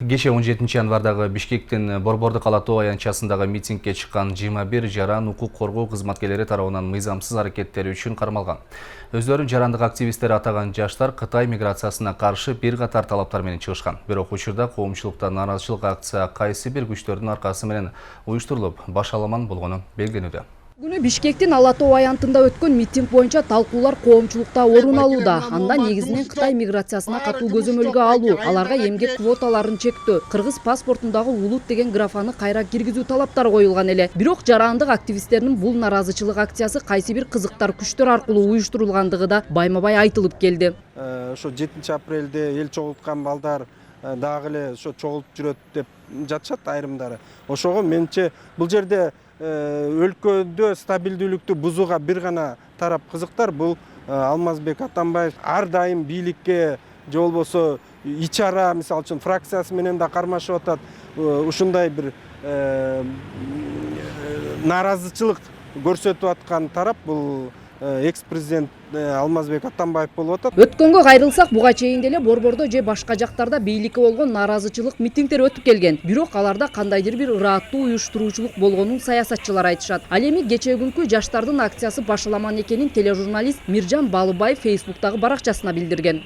Кеше 17 январдагы Бишкектин Борбордук кала тоо аянтчасындагы митингге чыккан 21 жаран укук коргоо кызматкерлери тарабынан мыйзамсыз аракеттери үчүн кармалган. Өздөрүн жарандык активисттер атаган жаштар Кытай миграциясына каршы бир катар талаптар менен чыгышкан. Бирок учурда коомчулукта нааразычылык акция кайсы бир күчтөрдүн аркасы менен уюштурулуп, башаламан болгону белгиленүүдө. Күнү Бишкектин Ала тоо аянтында өткөн митинг боюнча талкуулар коомчулукта орун алууда. Анда негизинен Кытай миграциясына катуу көзөмөлгө алуу, аларга эмгек квоталарын чектөө, кыргыз паспортундагы улут деген графаны кайра киргизүү талаптары коюлган эле. Бирок жарандык активисттердин бул нааразычылык акциясы кайсы бир кызыктар күчтөр аркылуу уюштурулгандыгы да байма-бай айтылып келди. Ошо 7 апрелде эл чогулткан балдар дагы эле ошо чогулуп жүрөт деп жатышат айрымдары. Ошого менче бул жерде өлкөдө стабилдүүлүктү бузууга бир гана тарап кызыктар, бул Алмазбек Атамбаев ар дайым бийликке же болбосо ичара, мисалы үчүн фракциясы менен да кармашып атат. Ушундай бир нааразычылык көрсөтүп аткан тарап бул экс-президент Алмазбек Атамбаев болуп атат. Өткөнгө кайрылсак, буга чейин деле Борбордо же башка жактарда бийликке болгон нааразычылык митингдер өтүп келген. Бирок аларда кандайдыр бир ырааттуу уюштуруучулук болгонун саясатчылар айтышат. Ал эми кече күнкү жаштардын акциясы башаламан экенин тележурналист Миржан Балыбаев Фейсбуктагы баракчасына билдирген.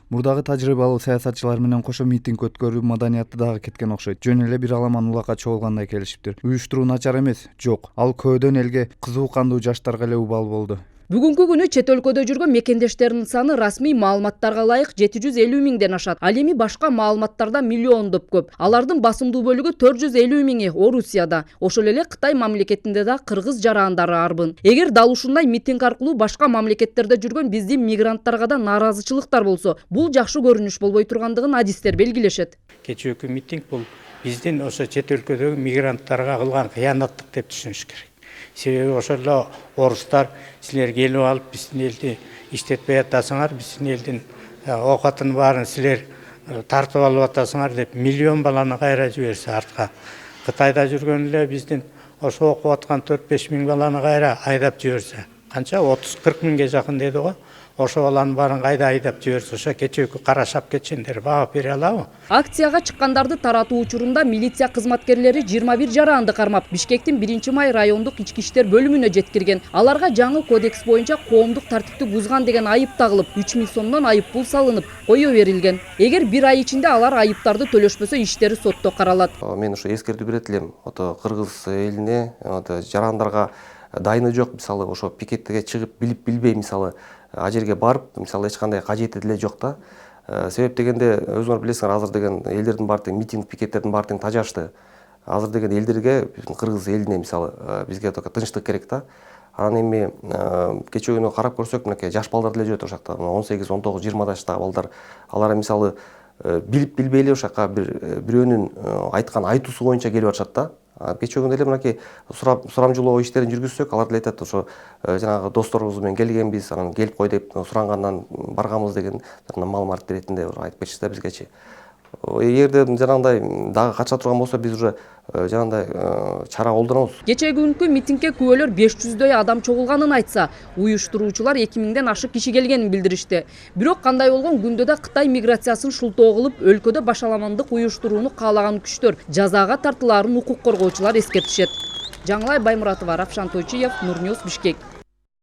Мурдагы тажрыйбалуу саясатчылар менен кошо митинг өткөрүү маданияты дагы кеткен окшойт. Жөн эле бир аламан улакка чогулгандай келишиптир. Уюштуруу начар эмес, жок. Ал көөдөн элге кызуу кандуу жаштарга эле убал болду. Бүгүнкү күнү чет өлкөдө жүргөн мекендештердин саны расмий маалыматтарга ылайык 750 миңден ашат. Ал эми башка маалыматтарда миллиондоп көп. Алардын басымдуу бөлүгү 450 миңи Орусияда. Ошол эле Кытай мамлекетинде да кыргыз жарандары арбын. Эгер дал ушундай митинг аркылуу башка мамлекеттерде жүргөн биздин мигранттарга да нааразычылыктар болсо, бул жакшы көрүнүш болбой тургандыгын адистер белгилешет. Кечээкү митинг бул биздин ошо чет өлкөдөгү мигранттарга кылган кыянаттык деп түшүнүш керек. Себеби ошол орустар силер келип алып биздин элди иштетпей атасыңар, биздин элдин оокатын баарын силер тартып алып атасыңар деп миллион баланы кайра жиберсе артка. Кытайда жүргөн эле биздин ошо окуп аткан 4-5 миң баланы кайра айдап жиберсе, канча 30-40 миңге жакын деди го. Ошо баланын баарын кайда айдап жиберсе, ошо кечээкү кара шапкечендер баап бере алабы? Акцияга чыккандарды таратуу учурунда милиция кызматкерлери 21 жаранды кармап, Бишкектин 1-май райондук ички иштер бөлүмүнө жеткирген. Аларга жаңы кодекс боюнча коомдук тартипти бузган деген айып тагылып, 3 миң сомдон айып пул салынып, кое берилген. Эгер бир ай ичинде алар айыптарды төлөшпөсө, иштери сотто каралат. Мен ошо эскертүү берет элем. Кыргыз элине жарандарга дайыны жок, мисалы ошо пикетке чыгып билип билбей, мисалы ажерге барып, мисалы эч кандай кажети деле жок да. Себеп дегенде өзүңөр билесиңер, азыр деген элдердин баары митинг, пикеттердин баары тажашты. Азыр деген элдерге, кыргыз элине мисалы бизге тынчтык керек да. Анан эми кечээ күнү карап көрсөк, мынакей жаш балдар деле жүрөт ошакта. 18, 19, 20 жаштагы балдар. Алар мисалы билип билбей эле ошака бирөөнүн айткан айтуусу боюнча келип атышат да. Кечээ күнү эле мынакей сурамжылоо иштерин жүргүзсөк, алар деле айтат, ошо жанагы досторубуз менен келгенбиз, анан келип кой деп сурангандан барганбыз деген маалымат иретинде айтып кетишти да бизгечи. Эгерде жанагындай дагы кача турган болсо, биз уже жанагындай чара колдонобуз. Кечээ күнкү митингке күбөлөр 500дөй адам чогулганын айтса, уюштуруучулар 2000ден ашык киши келгенин билдиришти. Бирок кандай болгон күндө да Кытай миграциясын шултоо кылып, өлкөдө башаламандык уюштурууну каалаган күчтөр жазага тартылаарын укук коргоочулар эскертишет. Жаңылай Баймуратова, Равшан Тойчиев, Нурньюз, Бишкек.